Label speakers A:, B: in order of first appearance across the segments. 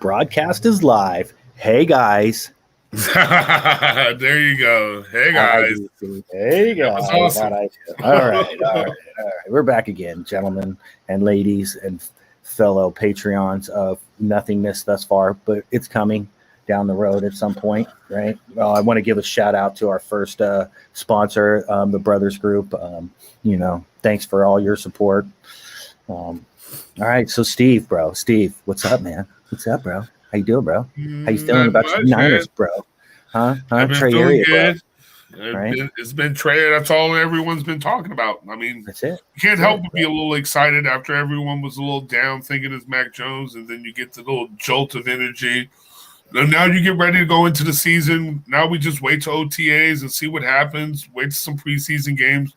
A: Broadcast is live. Hey guys.
B: There you go. Hey guys,
A: Hey
B: that was
A: guys.
B: awesome.
A: All right. We're back again, gentlemen and ladies and fellow Patreons of nothingness thus far, but it's coming down the road at some point, right? Well, I want to give a shout out to our first sponsor, the Brothers Group. Thanks for all your support. All right, so Steve, what's up, man? What's up, bro? How you doing, bro? How you feeling
B: Not
A: about your
B: much, man.
A: Niners, bro? Huh?
B: I've been
A: Trey
B: feeling
A: area, bro.
B: good.
A: Right?
B: It's been Trey. That's all everyone's been talking about. I mean,
A: That's it.
B: you can't
A: That's
B: help
A: it,
B: but
A: bro.
B: be a little excited after everyone was a little down thinking it's Mac Jones, and then you get the little jolt of energy. And now you get ready to go into the season. Now we just wait to OTAs and see what happens. Wait to some preseason games.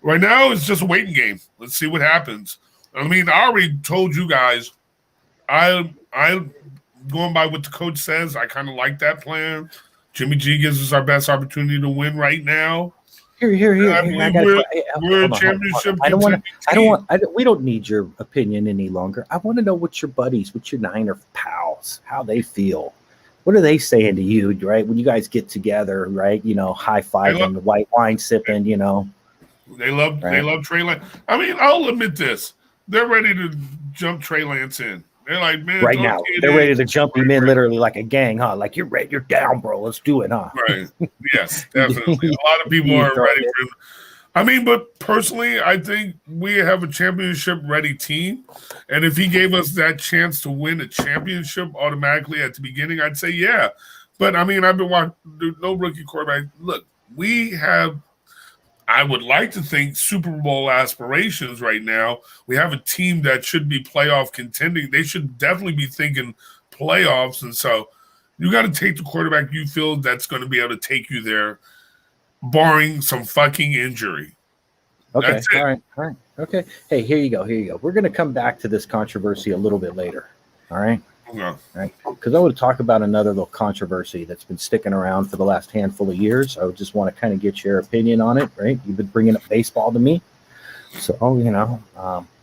B: Right now, it's just a waiting game. Let's see what happens. I mean, I already told you guys. I going by what the coach says. I kind of like that plan. Jimmy G gives us our best opportunity to win right now.
A: Here.
B: I
A: I
B: believe
A: got
B: we're,
A: a hey, okay,
B: we're a
A: hold on.
B: championship
A: I don't want to.
B: contending team.
A: We don't need your opinion any longer. I want to know what your buddies, what your Niner pals, how they feel. What are they saying to you, right? When you guys get together, right? High fiving, white wine sipping,
B: They love
A: right?
B: Trey Lance. I mean, I'll admit this. They're ready to jump Trey Lance in. They're like, man,
A: Right now, they're ready to jump him in, literally like a gang, huh? Like you're ready, you're down, bro. Let's do it, huh?
B: right. Yes, definitely. A lot of people
A: You
B: are
A: throw
B: ready
A: it.
B: for him. I mean, but personally, I think we have a championship ready team. And if he gave us that chance to win a championship automatically at the beginning, I'd say, yeah. But I mean, I've been watching no rookie quarterback. Look, we have, I would like to think, Super Bowl aspirations right now. We have a team that should be playoff contending. They should definitely be thinking playoffs. And so you got to take the quarterback you feel that's going to be able to take you there, barring some fucking injury.
A: Okay,
B: That's it.
A: all right, okay. Hey, here you go. We're gonna come back to this controversy a little bit later. All right.
B: Yeah.
A: Right? Because I want to talk about another little controversy that's been sticking around for the last handful of years. I would just want to kind of get your opinion on it, right? You've been bringing up baseball to me. So,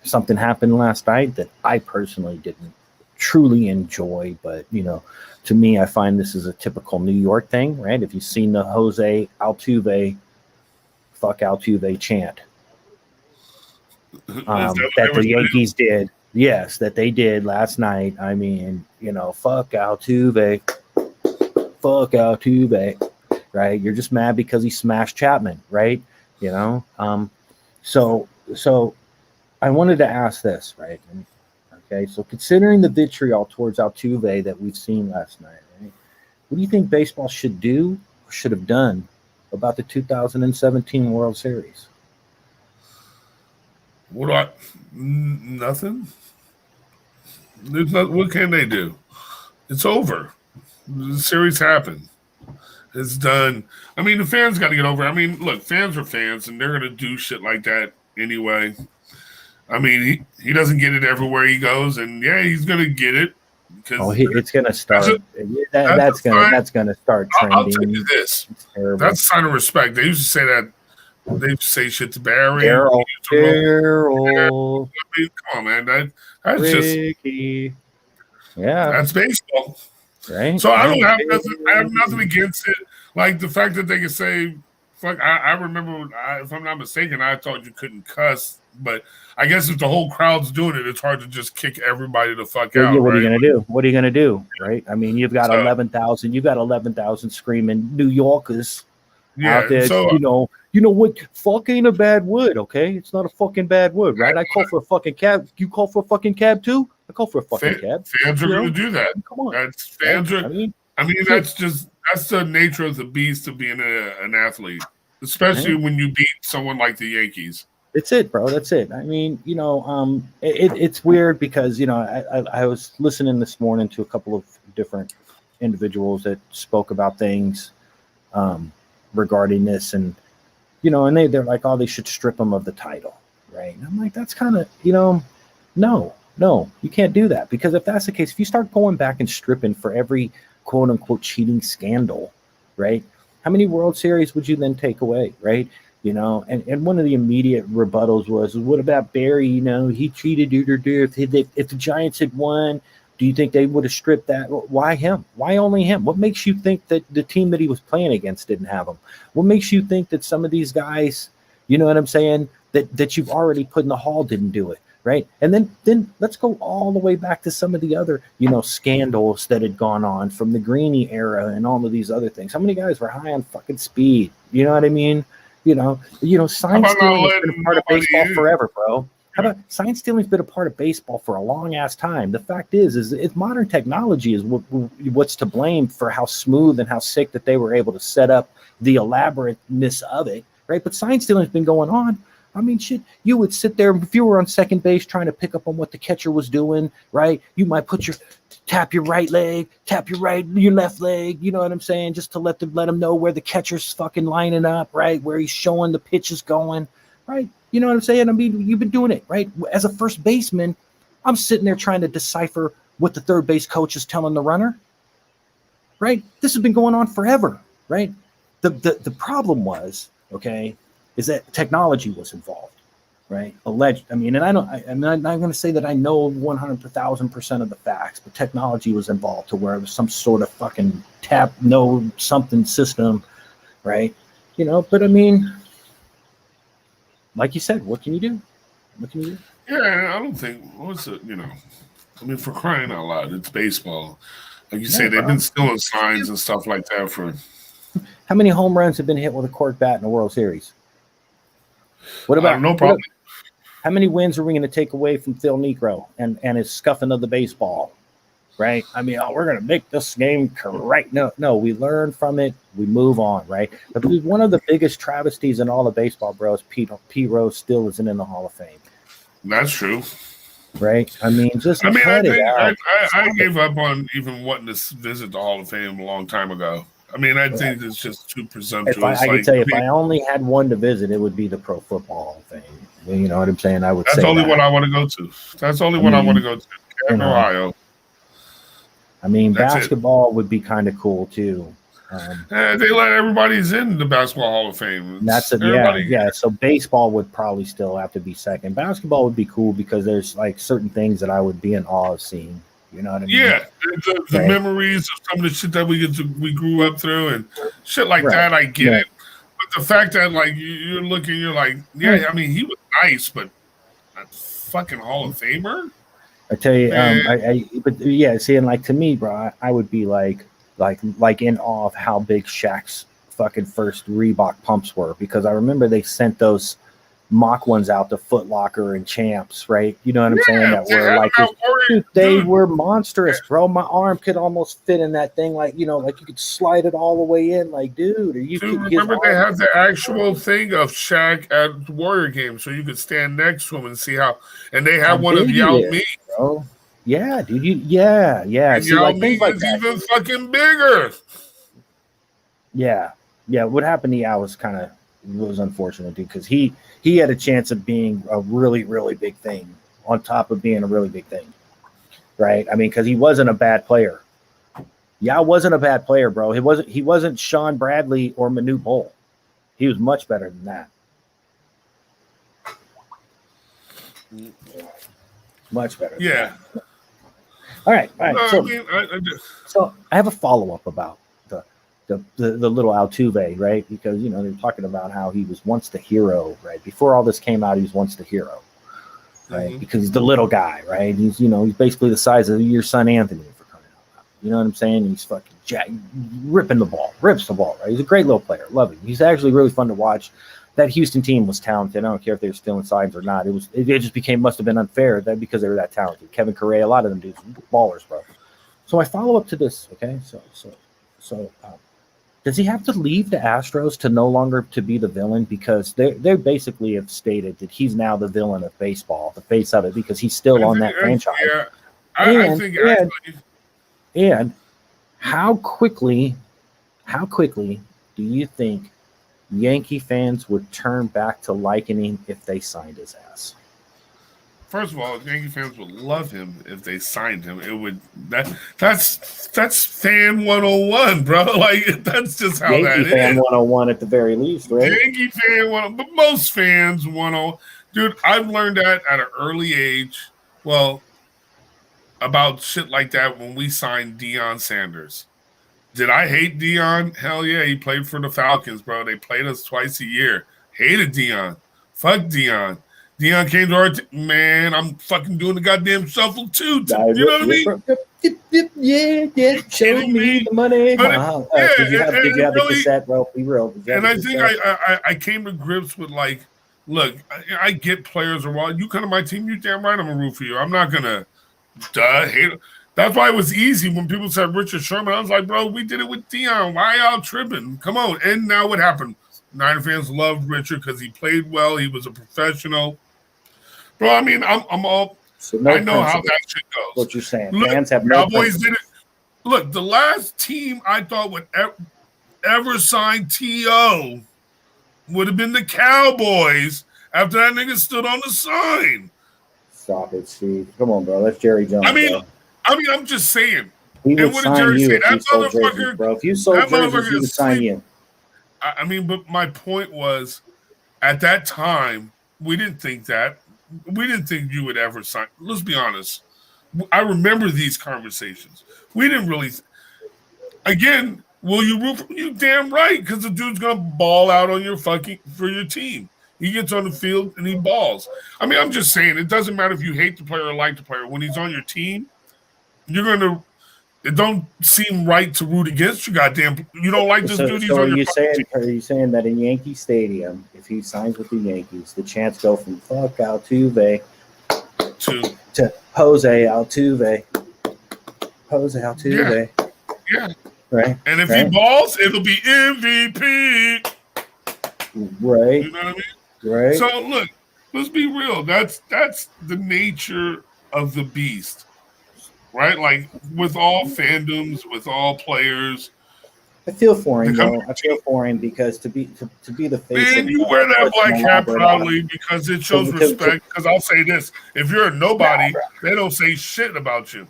A: something happened last night that I personally didn't truly enjoy, but, to me, I find this is a typical New York thing, right? If you've seen the Jose Altuve, fuck Altuve chant that the Yankees did. Yes, that they did last night. I mean, fuck Altuve, right? You're just mad because he smashed Chapman, right? So I wanted to ask this, right? Okay, so considering the vitriol towards Altuve that we've seen last night, right? What do you think baseball should do or should have done about the 2017 World Series?
B: Nothing. There's not. What can they do? It's over. The series happened. It's done. I mean, the fans got to get over it. I mean, look, fans are fans, and they're gonna do shit like that anyway. I mean, he doesn't get it everywhere he goes, and yeah, he's gonna get it because
A: It's gonna
B: that's
A: start. That's gonna start
B: I'll tell you
A: trending.
B: this.
A: It's terrible.
B: That's a sign of respect. They used to say that. They used to say shit to Barry.
A: Daryl,
B: I mean, come on, man. That's
A: Ricky. Yeah,
B: that's baseball.
A: right.
B: So I don't have
A: Right.
B: nothing. I have nothing against it. Like the fact that they can say, "Fuck." I remember, if I'm not mistaken, I thought you couldn't cuss, but I guess if the whole crowd's doing it, it's hard to just kick everybody the fuck out.
A: Yeah, what are
B: right?
A: you gonna do? What are you gonna do? Right. I mean, you've got
B: So,
A: 11,000. You've got 11,000 screaming New Yorkers out
B: yeah.
A: there.
B: So
A: You know what? Fuck ain't a bad word. Okay, it's not a fucking bad word, right? I call for a fucking cab. You call for a fucking cab too? I call for a fucking cab.
B: fans are going to do that.
A: Come on.
B: That's fans
A: Right?
B: are. I mean, that's the nature of the beast of being an athlete, especially when you beat someone like the Yankees.
A: That's it, bro. That's it. I mean, it's weird because I was listening this morning to a couple of different individuals that spoke about things regarding this, and and they're like, oh, they should strip them of the title, right? And I'm like, that's kind of no, you can't do that, because if that's the case, if you start going back and stripping for every quote unquote cheating scandal, right? How many World Series would you then take away, right? And one of the immediate rebuttals was, what about Barry? He cheated. If the Giants had won, Do you think they would have stripped that? Why him? Why only him? What makes you think that the team that he was playing against didn't have him? What makes you think that some of these guys, you know what I'm saying, that you've already put in the hall didn't do it, right? And then let's go all the way back to some of the other, scandals that had gone on from the Greeny era and all of these other things. How many guys were high on fucking speed? You know what I mean? Sign stealing has been a part of baseball forever, bro. How about sign stealing's been a part of baseball for a long ass time? The fact is it's modern technology is what's to blame for how smooth and how sick that they were able to set up the elaborateness of it, right? But sign stealing's been going on. I mean, shit, you would sit there if you were on second base trying to pick up on what the catcher was doing, right? You might tap your right leg, your left leg, you know what I'm saying? Just to let him know where the catcher's fucking lining up, right? Where he's showing the pitch is going, right? You know what I'm saying? I mean, you've been doing it, right? As a first baseman, I'm sitting there trying to decipher what the third base coach is telling the runner, right? This has been going on forever, right? The problem was, is that technology was involved, right? And I'm not going to say that I know 100,000% of the facts, but technology was involved to where it was some sort of fucking something system, right? But I mean, like you said, what can you do?
B: Yeah, I don't think, for crying out loud, it's baseball. Like you say, they've been stealing signs and stuff like that for.
A: How many home runs have been hit with a cork bat in the World Series? What about
B: no problem?
A: How many wins are we going to take away from Phil Niekro and his scuffing of the baseball? Right? I mean, we're going to make this game correct. No, we learn from it. We move on, right? But one of the biggest travesties in all of baseball, bro, is Pete Rose still isn't in the Hall of Fame.
B: That's true.
A: Right? I mean,
B: I gave up on even wanting to visit the Hall of Fame a long time ago. I mean, I think it's just too presumptuous.
A: I can tell you, if I only had one to visit, it would be the Pro Football Hall of Fame. You know what I'm saying?
B: That's the only one I want to go to. That's the only one I want to go to. In Ohio.
A: I mean, basketball would be kind of cool too.
B: They let everybody's in the Basketball Hall of Fame.
A: That's it. Yeah. So baseball would probably still have to be second. Basketball would be cool because there's like certain things that I would be in awe of seeing. You know what I mean? Yeah,
B: the memories of some of the shit that we grew up through and shit like that. I get it, but the fact that like you're like, I mean, he was nice, but a fucking Hall of Famer.
A: I tell you, seeing like to me, bro, I would be like in awe of how big Shaq's fucking first Reebok pumps were, because I remember they sent those mock ones out to Foot Locker and Champs, right? You know what I'm saying? That were like they were monstrous, bro. My arm could almost fit in that thing, like you could slide it all the way in, like dude.
B: Remember they had the actual thing of Shaq at Warrior games, so you could stand next to him and see how. And they had one of Yao Ming,
A: bro. Yeah, dude. Yeah.
B: See, Yao Ming is even fucking bigger.
A: Yeah. What happened to Yao was unfortunate, dude, because he had a chance of being a really, really big thing on top of being a really big thing, right? I mean, because he wasn't a bad player. Yao wasn't a bad player, bro. He wasn't Sean Bradley or Manute Bol. He was much better than that. Much better.
B: Yeah.
A: All right. So I have a follow-up about the little Altuve, right? Because they're talking about how he was once the hero, right? Before all this came out, he was once the hero, right? Mm-hmm. Because he's the little guy, right? He's he's basically the size of your son Anthony, for crying out loud. You know what I'm saying? He's fucking rips the ball, right? He's a great little player, love him. He's actually really fun to watch. That Houston team was talented. I don't care if they were stealing signs or not. It just must have been unfair that because they were that talented. Kevin Correa, a lot of them dudes, ballers, bro. So I follow up to this, okay? So does he have to leave the Astros to no longer to be the villain? Because they basically have stated that he's now the villain of baseball, the face of it, because he's still on that franchise.
B: Yeah, I think
A: and how quickly do you think Yankee fans would turn back to liking him if they signed his ass?
B: First of all, Yankee fans would love him if they signed him. It would that's fan 101, bro. Like that's just how
A: Yankee
B: that is.
A: Fan 101 at the very least, right?
B: Yankee fan 101, but most fans 101. Dude, I've learned that at an early age. Well, about shit like that when we signed Deion Sanders. Did I hate Deion? Hell yeah, he played for the Falcons, bro. They played us twice a year. Hated Deion. Fuck Deion. Deion came to our man. I'm fucking doing the goddamn shuffle too. You know what I mean?
A: Yeah. Show me the money.
B: But
A: did you have the cassette, bro? Be real.
B: And I think I came to grips with like, look, I get players are wild. You come to my team, you damn right I'm gonna root for you. I'm not gonna hate it. That's why it was easy when people said Richard Sherman. I was like, bro, we did it with Deion. Why y'all tripping? Come on. And now what happened? Niner fans loved Richard because he played well. He was a professional. Bro, I mean, I'm all. So I know how that shit goes.
A: What you're saying?
B: Look,
A: fans have no.
B: Cowboys did it. Look, the last team I thought would ever sign T.O. would have been the Cowboys after that nigga stood on the sign.
A: Stop it, Steve. Come on, bro. That's Jerry Jones.
B: I mean, I'm just saying.
A: He would sign you if you sold jerseys, bro. If you sold jerseys, he would sign you.
B: I mean, but my point was, at that time, we didn't think that. We didn't think you would ever sign. Let's be honest. I remember these conversations. We didn't really. Again, will you root for you? Damn right, because the dude's gonna ball out on your for your team. He gets on the field and he balls. I mean, I'm just saying, it doesn't matter if you hate the player or like the player. When he's on your team, you're gonna. It don't seem right to root against you. Goddamn, you don't like this dude.
A: So are you saying that in Yankee Stadium, if he signs with the Yankees, the chants go from fuck Altuve to Jose Altuve,
B: Yeah.
A: Right.
B: And if he balls, it'll be MVP.
A: Right.
B: You know what I mean?
A: Right.
B: So look, let's be real. That's the nature of the beast. Right? Like with all fandoms, with all players.
A: I feel for him, though. I feel for him because to be the face.
B: Man, you wear that black hat proudly because it shows respect. Because I'll say this: if you're a nobody, they don't say shit about you.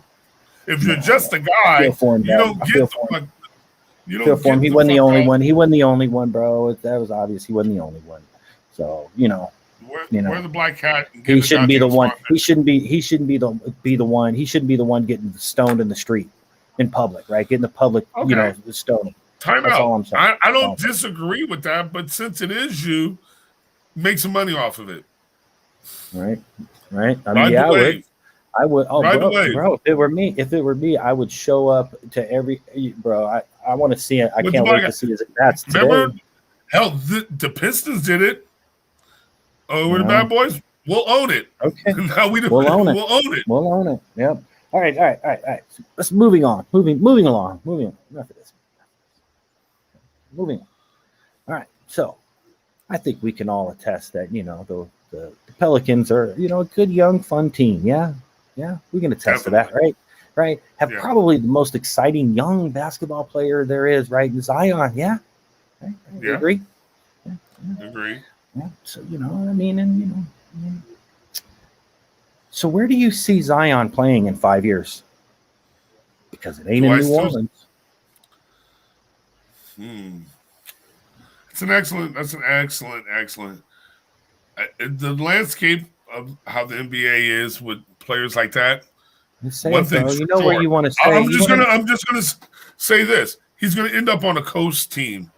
B: If you're just a guy, you don't get the. You don't
A: feel for him. He wasn't the only one. He wasn't the only one, bro. That was obvious. He wasn't the only one. So
B: wear the black hat. And
A: he shouldn't be the one. He shouldn't be the one. He shouldn't be the one getting stoned in the street, in public, right? Getting the public, stoned.
B: Time out. I don't disagree with that, but since it is you, make some money off of it.
A: Right. I mean, I would. Oh, bro, if it were me, I would show up to every. Bro, I want to see it. I can't wait to see his bats today.
B: Remember, hell, the Pistons did it. Oh, we're the bad boys. We'll own it.
A: Okay.
B: Now
A: we'll own it.
B: We'll own it.
A: We'll own it. Yep. All right. Let's moving along. Moving on. Enough of this. Moving on. All right. So, I think we can all attest that the Pelicans are a good young fun team. Yeah. We can attest to that, right? Have probably the most exciting young basketball player there is, right? In Zion. Yeah. Right?
B: Yeah.
A: Agree.
B: Agree.
A: Yeah. So what I mean, So where do you see Zion playing in 5 years? Because it ain't in New Orleans.
B: That's an excellent. The landscape of how the NBA is with players like that.
A: Where you want to say.
B: I'm just gonna say this. He's gonna end up on a coast team.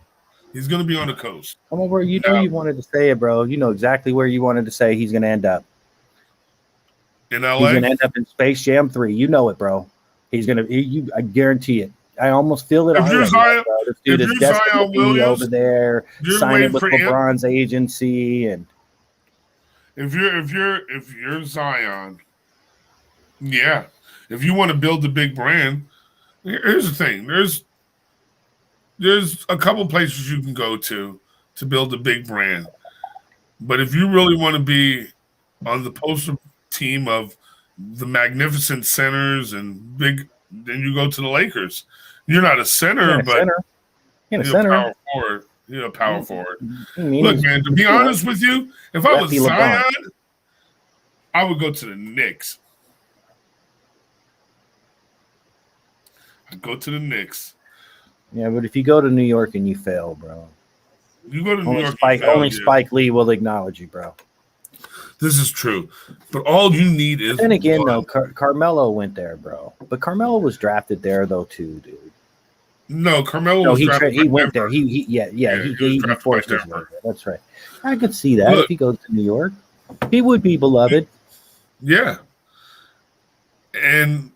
B: He's going to be on the coast.
A: Come on, bro. You wanted to say it, bro. You know exactly where you wanted to say he's going to end up.
B: In LA?
A: He's going to end up in Space Jam 3. You know it, bro. He's going to. I guarantee it. I almost feel it.
B: If you're Zion, Williams
A: over there, signing with LeBron's agency, and
B: if you're Zion, yeah. If you want to build a big brand, here's the thing. There's a couple places you can go to build a big brand. But if you really want to be on the poster team of the magnificent centers and big, then you go to the Lakers. You're not a center, but you're a power forward. You're a power forward. Look, man, to be honest with you, if I was Zion, I would go to the Knicks. I'd go to the Knicks.
A: Yeah, but if you go to New York and you fail, bro,
B: you go to New York.
A: Only Spike Lee will acknowledge you, bro.
B: This is true. But all you need is.
A: Then again,
B: one.
A: though, Carmelo went there, bro. But Carmelo was drafted there, though, too, dude.
B: No, Carmelo
A: No,
B: was
A: he
B: drafted.
A: he
B: by
A: went
B: Denver.
A: there. He
B: drafted
A: forced
B: by
A: his way
B: Denver.
A: there. That's right. I could see that
B: Look.
A: if he goes to New York, he would be beloved.
B: Yeah. And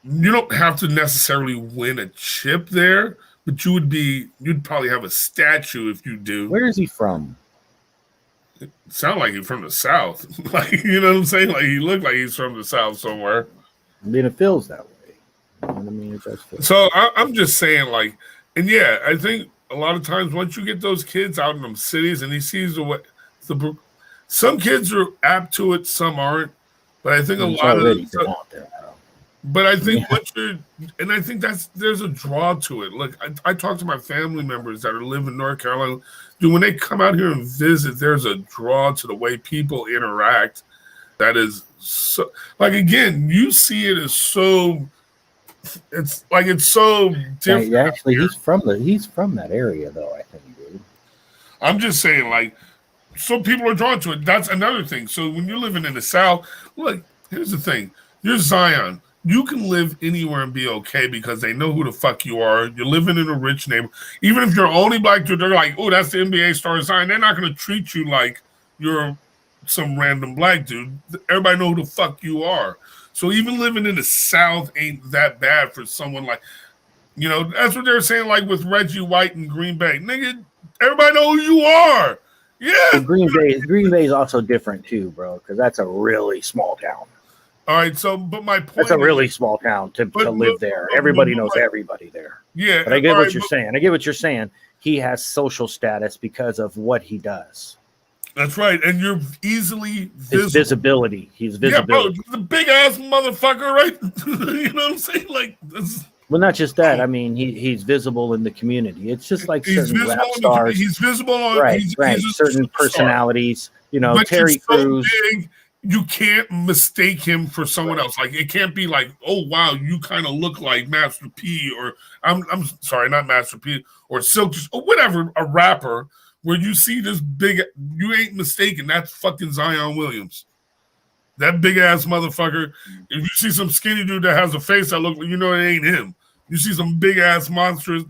B: you don't have to necessarily win a chip there, but you'd probably have a statue if you do.
A: Where is he from?
B: Sound like he's from the South. Like, you know what I'm saying? Like he looked like he's from the South somewhere.
A: I mean, it feels that way. You know what I mean? It does feel.
B: So I'm just saying, like, and yeah, I think a lot of times once you get those kids out in them cities and he sees some kids are apt to it, some aren't. But I think a
A: He's
B: lot of
A: already
B: them,
A: been out there, bro.
B: but I think once you're, and I think there's a draw to it. Look, I talk to my family members that are live in North Carolina. Dude, when they come out here and visit, there's a draw to the way people interact. That is so, like, again, you see it as so. It's so different.
A: Yeah, actually, he's from that area, though. I think, dude.
B: I'm just saying, like, so people are drawn to it. That's another thing. So when you're living in the South, look, here's the thing. You're Zion. You can live anywhere and be okay because they know who the fuck you are. You're living in a rich neighborhood. Even if you're only black, they're like, oh, that's the NBA star Zion. They're not going to treat you like you're some random black dude. Everybody know who the fuck you are. So even living in the South ain't that bad for someone like, you know, that's what they're saying, like with Reggie White and Green Bay. Nigga, everybody know who you are. Yeah.
A: Well, Green Bay is also different too, bro, because that's a really small town.
B: All right, so but my point
A: That's a really small town to live there. Everybody knows everybody there.
B: Yeah.
A: But I get what you're saying. I get what you're saying. He has social status because of what he does.
B: That's right, and you're easily visible.
A: His visibility. He's visible.
B: Yeah, bro, the big ass motherfucker, right? You know what I'm saying? Like, this,
A: well, not just that. I mean, he's visible in the community. It's just like certain rap stars.
B: He's visible on
A: right.
B: He's
A: certain personalities. You know,
B: but
A: Terry Crews.
B: So big, you can't mistake him for someone else. Like, it can't be like, oh wow, you kind of look like Master P, or I'm sorry, not Master P, or Silk, or whatever, a rapper. Where you see this big, you ain't mistaken. That's fucking Zion Williams. That big ass motherfucker. If you see some skinny dude that has a face that look, you know it ain't him. You see some big ass monsters,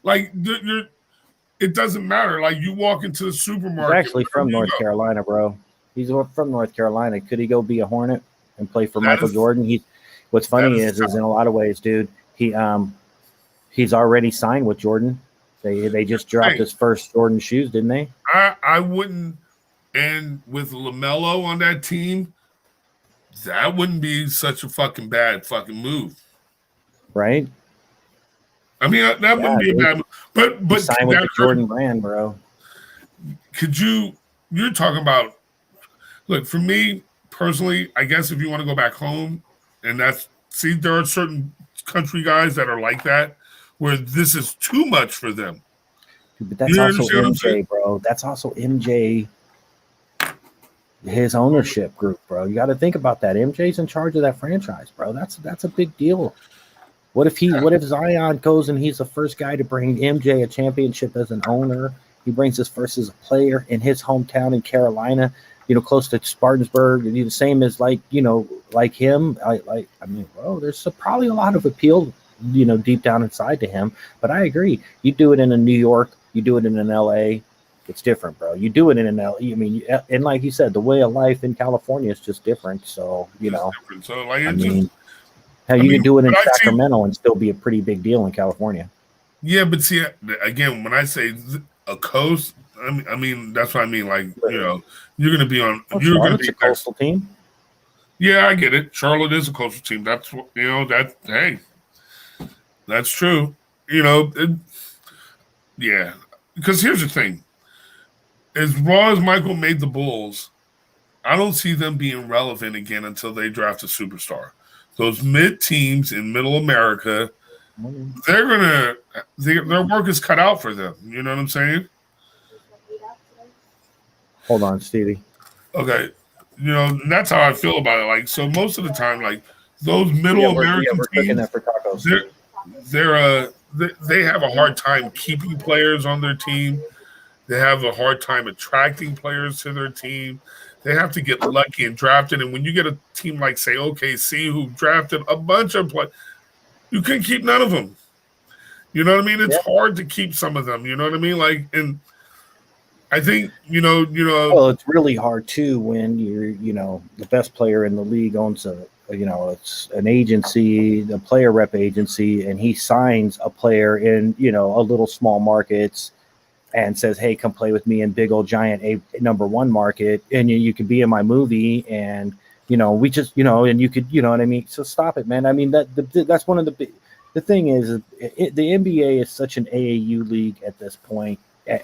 B: like it doesn't matter. Like you walk into the supermarket.
A: He's actually from North Carolina, bro. He's from North Carolina. Could he go be a Hornet and play for Michael Jordan? What's funny is in a lot of ways, dude. He's already signed with Jordan. They just dropped his first Jordan shoes, didn't they?
B: I wouldn't, and with LaMelo on that team, that wouldn't be such a fucking bad fucking move,
A: right?
B: I mean, that wouldn't be a bad move. But
A: sign with the Jordan brand, bro.
B: Could you? You're talking about. Look, for me personally, I guess if you want to go back home, and there are certain country guys that are like that. Where this is too much for them.
A: But that's also MJ, bro. That's also MJ, his ownership group, bro. You got to think about that. MJ's in charge of that franchise, bro. That's a big deal. What if Zion goes and he's the first guy to bring MJ a championship as an owner? He brings his first as a player in his hometown in Carolina, you know, close to Spartanburg. The same as like him. I mean, bro, there's probably a lot of appeal, you know, deep down inside to him. But I agree. You do it in a New York, you do it in an LA, it's different, bro. You do it in an LA. I mean, and like you said, the way of life in California is just different. So, you know,
B: so like,
A: you can do it in Sacramento and still be a pretty big deal in California.
B: Yeah, but see, again, when I say a coast, I mean that's what I mean. Like, you know, you're going to be on. You're going to be
A: a coastal team.
B: Yeah, I get it. Charlotte is a coastal team. That's what, you know, that. Hey. That's true. You know, yeah. Because here's the thing. As raw as Michael made the Bulls, I don't see them being relevant again until they draft a superstar. Those mid teams in middle America, their work is cut out for them. You know what I'm saying?
A: Hold on, Stevie.
B: Okay. You know, that's how I feel about it. Like, so most of the time, like those middle American teams,
A: that for tacos.
B: they have a hard time keeping players on their team. They have a hard time attracting players to their team. They have to get lucky and drafted. And when you get a team like, say, OKC, who drafted a bunch of players, you can keep none of them. You know what I mean? It's hard to keep some of them. You know what I mean? Like, and I think,
A: Well, it's really hard too when you're, the best player in the league owns it's an agency, the player rep agency, and he signs a player in, a little small markets and says, hey, come play with me in big old giant number one market. And you could be in my movie and, we just, and you could, you know what I mean? So stop it, man. I mean, that's one of the thing is the NBA is such an AAU league at this point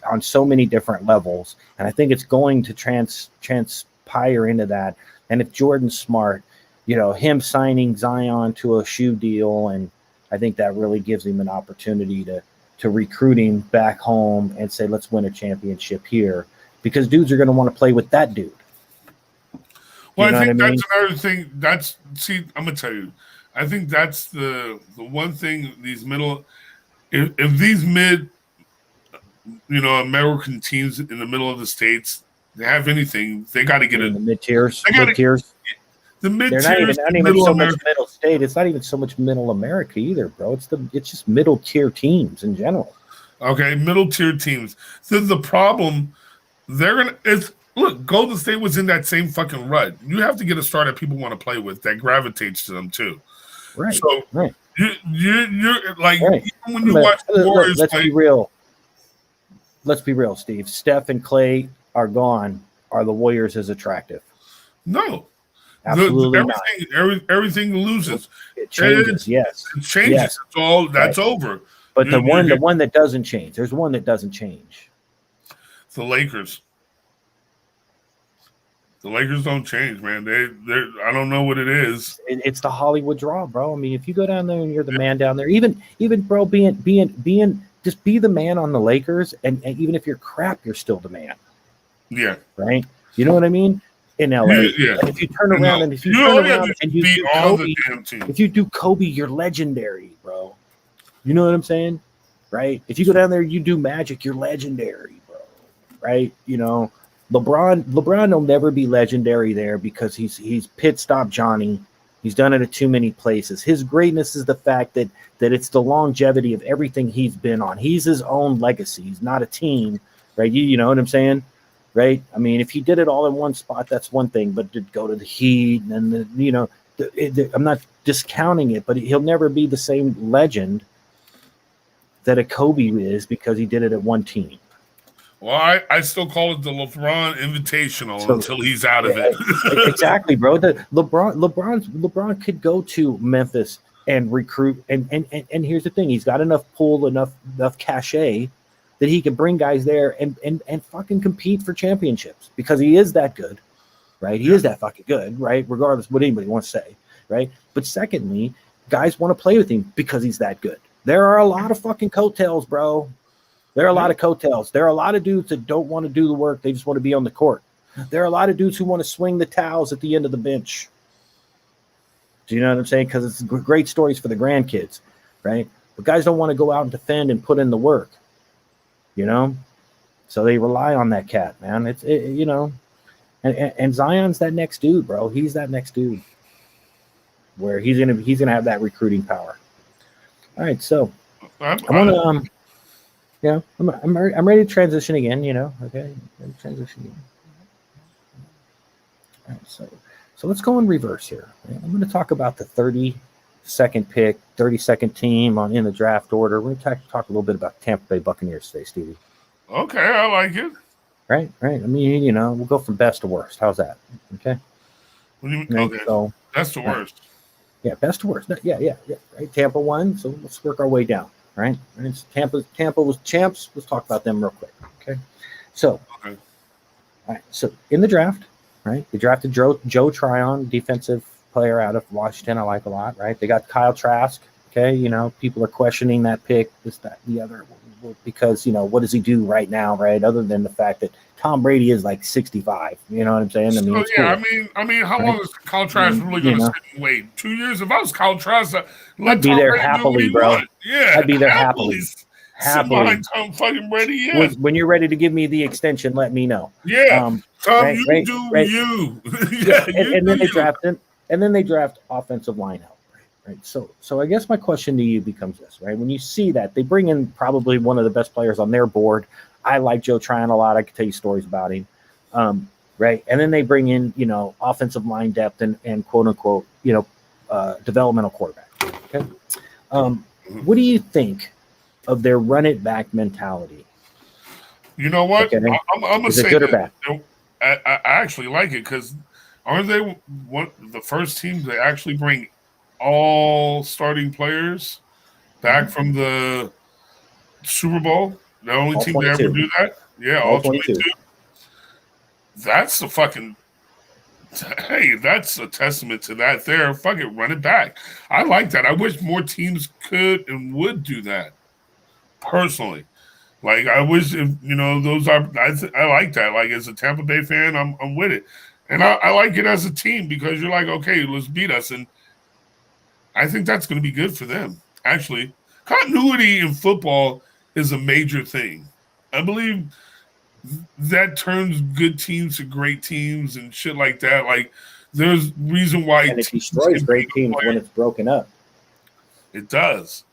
A: on so many different levels. And I think it's going to transpire into that. And if Jordan's smart, him signing Zion to a shoe deal, and I think that really gives him an opportunity to recruit him back home and say, let's win a championship here, because dudes are going to want to play with that dude.
B: Well, I think that's another thing. I'm going to tell you, I think that's the one thing these if these mid, American teams in the middle of the states, they have anything, they got to get
A: in the mid-tiers.
B: The mid-tiers.
A: They're not even so much middle state. It's not even so much middle America either, bro. It's just middle tier teams in general.
B: Okay, middle tier teams. So the problem, look, Golden State was in that same fucking rut. You have to get a star that people want to play with that gravitates to them too.
A: Right.
B: So
A: right.
B: You're like,
A: right.
B: Even when you watch Warriors,
A: let's be real. Let's be real, Steve. Steph and Clay are gone. Are the Warriors as attractive?
B: No.
A: Absolutely not.
B: Everything loses.
A: It changes, yes.
B: It changes.
A: Yes.
B: That's over.
A: But the one that doesn't change. There's one that doesn't change.
B: The Lakers. The Lakers don't change, man. I don't know what it is.
A: It's the Hollywood draw, bro. I mean, if you go down there and you're the man down there, even bro, being just be the man on the Lakers, and even if you're crap, you're still the man.
B: Yeah.
A: Right? You know what I mean? In LA.
B: Yeah.
A: And if you turn around and you do Kobe, if you do Kobe, you're legendary, bro. You know what I'm saying? Right? If you go down there, you do Magic, you're legendary, bro. Right? LeBron will never be legendary there because he's pit stop Johnny. He's done it at too many places. His greatness is the fact that it's the longevity of everything he's been on. He's his own legacy. He's not a team, right? You know what I'm saying? Right? I mean, if he did it all in one spot, that's one thing, but to go to the Heat and I'm not discounting it, but he'll never be the same legend that a Kobe is because he did it at one team.
B: Well, I still call it the LeBron Invitational until he's out of it.
A: Exactly, bro. LeBron could go to Memphis and recruit, and here's the thing: he's got enough pull, enough cachet that he can bring guys there and fucking compete for championships because he is that good, right? He is that fucking good, right? Regardless of what anybody wants to say, right? But secondly, guys want to play with him because he's that good. There are a lot of fucking coattails, bro. There are a lot of coattails. There are a lot of dudes that don't want to do the work. They just want to be on the court. There are a lot of dudes who want to swing the towels at the end of the bench. Do you know what I'm saying? Because it's great stories for the grandkids, right? But guys don't want to go out and defend and put in the work, So they rely on that cat, man. And Zion's that next dude, bro. He's that next dude where he's gonna have that recruiting power. All right, so I want to I'm ready to transition again, Okay, transition again. All right, so let's go in reverse here. I'm going to talk about the 32nd pick, 32nd team in the draft order. We're going to talk a little bit about Tampa Bay Buccaneers today, Stevie.
B: Okay, I like it.
A: Right. I mean, we'll go from best to worst. How's that? Okay.
B: Okay. So that's the worst.
A: Yeah, best to worst. Yeah. Right. Tampa won, so let's work our way down. Right. Tampa was champs. Let's talk about them real quick. Okay. So, all right. So in the draft, right, they drafted Joe Tryon, defensive player out of Washington. I like a lot. Right. They got Kyle Trask. Okay. People are questioning that pick, this, that, the other, because what does he do right now? Right. Other than the fact that Tom Brady is like 65. You know what I'm saying? I mean,
B: cool. How long is Kyle Trask really going to sit and wait? 2 years? If I was Kyle Trask,
A: I'd be there happily, bro.
B: Yeah,
A: I'd be there happily. Happily.
B: I'm fucking ready. Yeah.
A: When you're ready to give me the extension, let me know.
B: Yeah. Tom,
A: right,
B: you
A: right,
B: do
A: right.
B: you.
A: Yeah,
B: you
A: and then
B: do
A: they draft him, and then they draft offensive line help. Right. So I guess my question to you becomes this, right? When you see that they bring in probably one of the best players on their board. I like Joe Tryon a lot. I could tell you stories about him. Right. And then they bring in, offensive line depth and quote unquote, developmental quarterback. Okay. What do you think of their run it back mentality?
B: You know what?
A: Okay.
B: I'm gonna
A: Is it
B: say
A: good or
B: that.
A: bad?
B: I actually like it because aren't they the first team to actually bring all starting players back from the Super Bowl? The only
A: All
B: team to ever
A: 22.
B: do that? Yeah,
A: All
B: all 22. That's the fucking. Hey, that's a testament to that. There, fuck it, run it back. I like that. I wish more teams could and would do that. Personally, like I wish if those are. I like that. Like as a Tampa Bay fan, I'm with it, and I like it as a team because you're like, okay, let's beat us, and I think that's going to be good for them. Actually, continuity in football is a major thing. I believe that turns good teams to great teams and shit like that. Like, there's reason why
A: And it
B: teams
A: destroys
B: can
A: great
B: beat a
A: teams when
B: player.
A: it's broken up.
B: It does,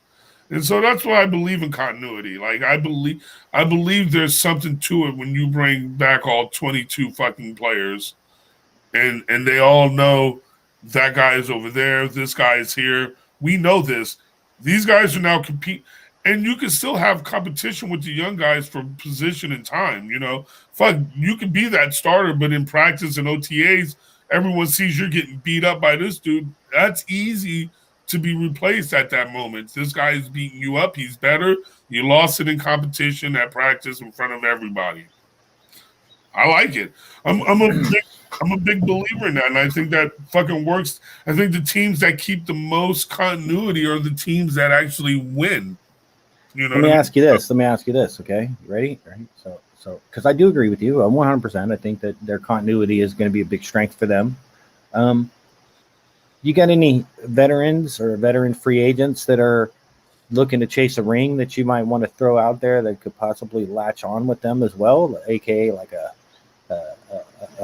B: and so that's why I believe in continuity. Like, I believe there's something to it when you bring back all 22 fucking players, and they all know that guy is over there, this guy is here. We know this. These guys are now compete. And you can still have competition with the young guys for position and time. Fuck, you can be that starter, but in practice and OTAs, everyone sees you're getting beat up by this dude. That's easy to be replaced at that moment. This guy is beating you up. He's better. You lost it in competition at practice in front of everybody. I like it. I'm a big believer in that, and I think that fucking works. I think the teams that keep the most continuity are the teams that actually win.
A: Let me ask you this. Okay, you ready? Right. So, because I do agree with you, 100%. I think that their continuity is going to be a big strength for them. You got any veterans or veteran free agents that are looking to chase a ring that you might want to throw out there that could possibly latch on with them as well, aka like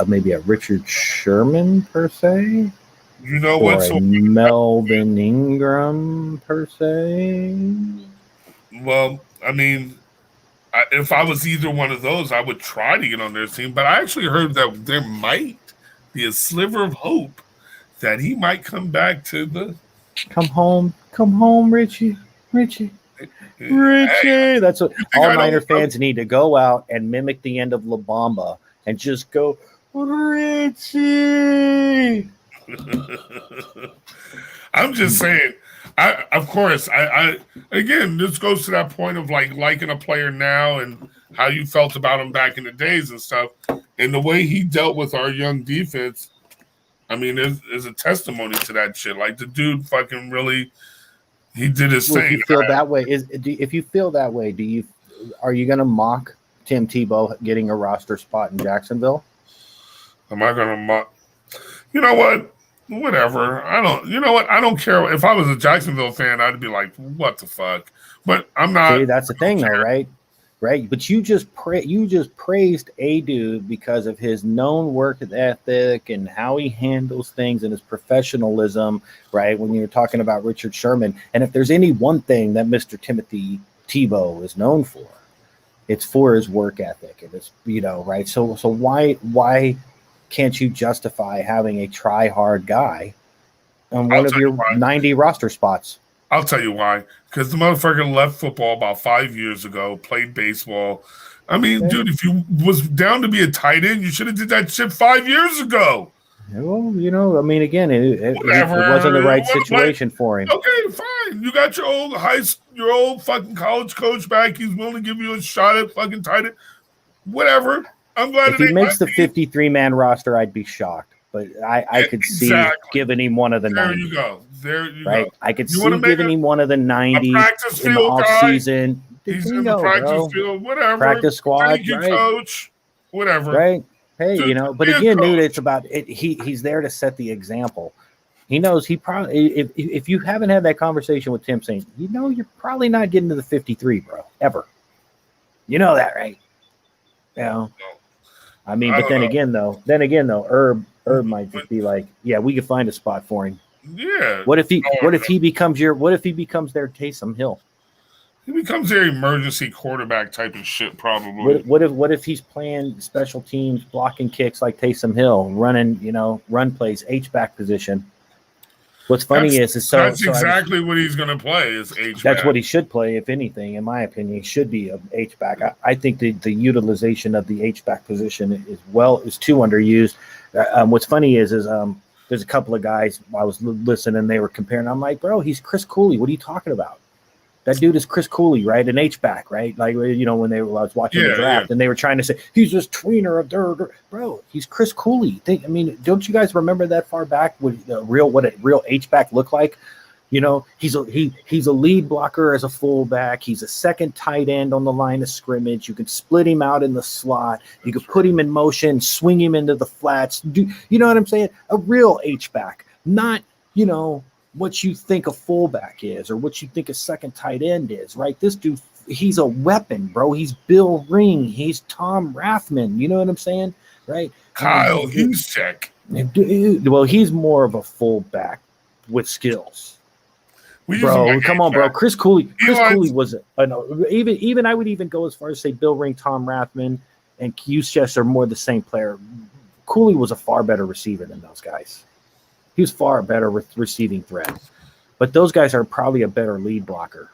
A: maybe a Richard Sherman per se?
B: You know
A: or
B: what?
A: a Melvin Ingram per se?
B: Well, I mean, if I was either one of those, I would try to get on their team. But I actually heard that there might be a sliver of hope that he might come back to the.
A: Come home, Richie.
B: Hey,
A: That's what all Niner fans need to go out and mimic the end of La Bamba and just go, Richie.
B: I'm just saying. Of course, again, this goes to that point of liking a player now and how you felt about him back in the days and stuff, and the way he dealt with our young defense. I mean, is a testimony to that shit. Like the dude, fucking really, he did his thing.
A: If you feel that way, are you gonna mock Tim Tebow getting a roster spot in Jacksonville?
B: Am I gonna mock? You know what? Whatever. I don't. You know what? I don't care. If I was a Jacksonville fan, I'd be like, "What the fuck?" But I'm not.
A: See, that's the thing, though, right? Right. But you just praised a dude because of his known work ethic and how he handles things and his professionalism, right? When you're talking about Richard Sherman, and if there's any one thing that Mr. Timothy Tebow is known for, it's for his work ethic, and it's right. So why can't you justify having a try-hard guy on one of your 90 roster spots?
B: I'll tell you why. Because the motherfucker left football about 5 years ago, played baseball. I mean, dude, if you was down to be a tight end, you should have did that shit 5 years ago.
A: Well, I mean, again, it wasn't the right situation for him.
B: Okay, fine. You got your old fucking college coach back. He's willing to give you a shot at fucking tight end. Whatever. I'm glad
A: if he makes the 53-man roster, I'd be shocked. But I could see giving him one of the 90.
B: There you
A: go. I could see giving him one of the 90 in the offseason.
B: He's in the practice field, whatever.
A: Practice squad,
B: right? Coach, whatever.
A: Right. Hey, but again, dude, it's about it. He's there to set the example. He knows he probably if you haven't had that conversation with Tim Saint, you know you're probably not getting to the 53, bro, ever. You know that, right? You know. I mean, but then again though, Herb might just be like, yeah, we could find a spot for him.
B: Yeah.
A: What if he becomes their Taysom Hill?
B: He becomes their emergency quarterback type of shit, probably.
A: What if he's playing special teams, blocking kicks like Taysom Hill, running, run plays, H-back position? What's funny that's
B: exactly what he's going to play is H-back.
A: That's what he should play, if anything, in my opinion. He should be a H-back. I think the utilization of the H-back position is too underused. What's funny is there's a couple of guys I was listening, they were comparing. I'm like, bro, he's Chris Cooley. What are you talking about? That dude is Chris Cooley, right? An H-back, right? Like, when I was watching the draft and they were trying to say, he's this tweener of bro, he's Chris Cooley. Don't you guys remember that far back what a real H-back looked like? He's a lead blocker as a fullback. He's a second tight end on the line of scrimmage. You can split him out in the slot. You can put him in motion, swing him into the flats. You know what I'm saying? A real H-back, not, what you think a fullback is or what you think a second tight end is, right? This dude, he's a weapon, bro. He's Bill Ring. He's Tom Rathman. You know what I'm saying? Right?
B: Kyle Juszczyk.
A: Well, he's more of a fullback with skills. Bro, come on, bro. Chris Cooley was even I would even go as far as say Bill Ring, Tom Rathman, and Juszczyk are more the same player. Cooley was a far better receiver than those guys. He was far better with receiving threat, but those guys are probably a better lead blocker.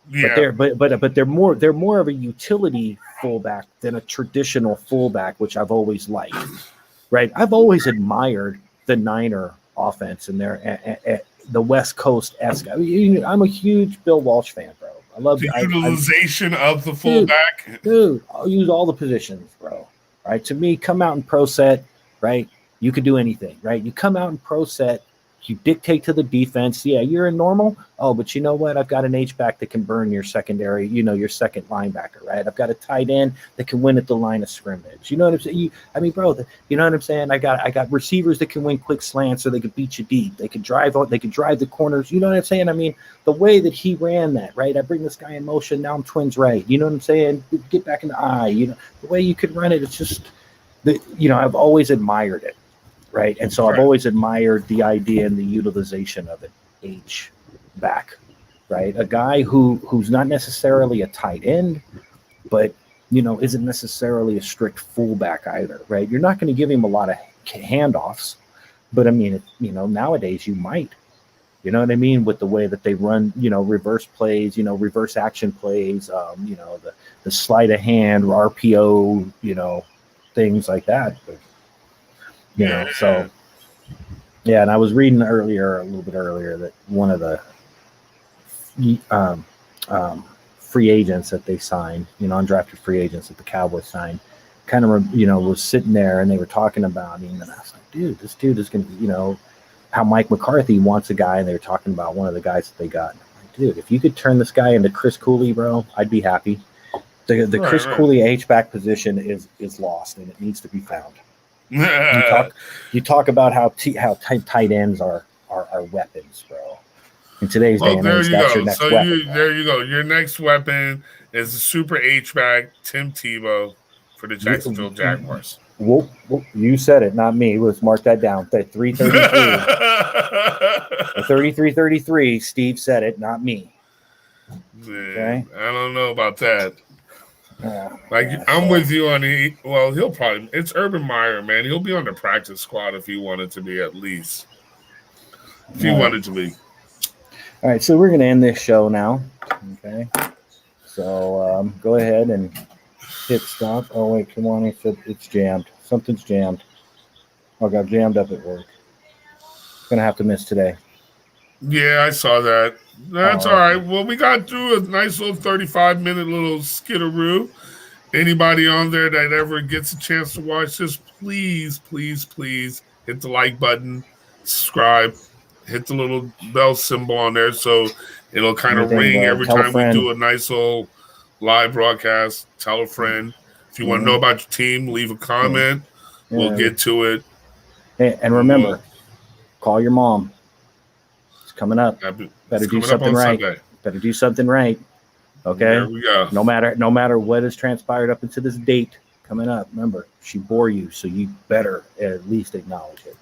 B: Yeah.
A: But they're more of a utility fullback than a traditional fullback, which I've always liked. Right? I've always admired the Niner offense and their the West Coast esque. I'm a huge Bill Walsh fan, bro. I love
B: the utilization of the fullback.
A: Dude, I'll use all the positions, bro. Right? To me, come out in pro set, right? You could do anything, right? You come out in pro set, you dictate to the defense. Yeah, you're in normal. Oh, but you know what? I've got an H-back that can burn your secondary, your second linebacker, right? I've got a tight end that can win at the line of scrimmage. You know what I'm saying? Bro, you know what I'm saying? I got receivers that can win quick slants so they can beat you deep. They can drive the corners. You know what I'm saying? The way that he ran that, right? I bring this guy in motion, now I'm twins right. You know what I'm saying? Get back in the eye. The way you could run it, it's just I've always admired it. Right. And so I've always admired the idea and the utilization of it. H-back, right? A guy who's not necessarily a tight end, but, isn't necessarily a strict fullback either, right? You're not going to give him a lot of handoffs, but nowadays you might, you know what I mean? With the way that they run, reverse plays, reverse action plays, the sleight of hand, RPO, things like that. But, so yeah, and I was reading a little bit earlier that one of the free agents that they signed, undrafted free agents that the Cowboys signed, kind of was sitting there and they were talking about him, and I was like, dude, this dude is going to, how Mike McCarthy wants a guy, and they were talking about one of the guys that they got. I'm like, dude, if you could turn this guy into Chris Cooley, bro, I'd be happy. The Chris Cooley H-back position is lost and it needs to be found. You talk about how tight ends are weapons, bro. In today's day and age, that's your next weapon.
B: There you go. Your next weapon is the super H-back Tim Tebow for the Jacksonville Jaguars.
A: Whoop. You said it, not me. Let's mark that down. 333. 3333. Steve said it, not me.
B: Okay? I don't know about that. I'm with you on it's Urban Meyer, man. He'll be on the practice squad if he wanted to be, at least. If he wanted to be.
A: All right, so we're going to end this show now. Okay. So go ahead and hit stop. Oh, wait, come on. It's jammed. Something's jammed. I got jammed up at work. Going to have to miss today.
B: Yeah, I saw that. That's all right. Well, we got through a nice little 35-minute little skitteroo. Anybody on there that ever gets a chance to watch this, please, please, please hit the like button, subscribe, hit the little bell symbol on there so it'll kind of ring every time we do a nice little live broadcast. Tell a friend. If you want to know about your team, leave a comment. We'll get to it.
A: Hey, and remember, Call your mom. It's coming up. Better do something right.
B: Sunday.
A: Better do something right. Okay.
B: There we go.
A: No matter what has transpired up until this date coming up, remember, she bore you, so you better at least acknowledge it.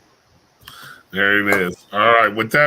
B: There it is. All right. With that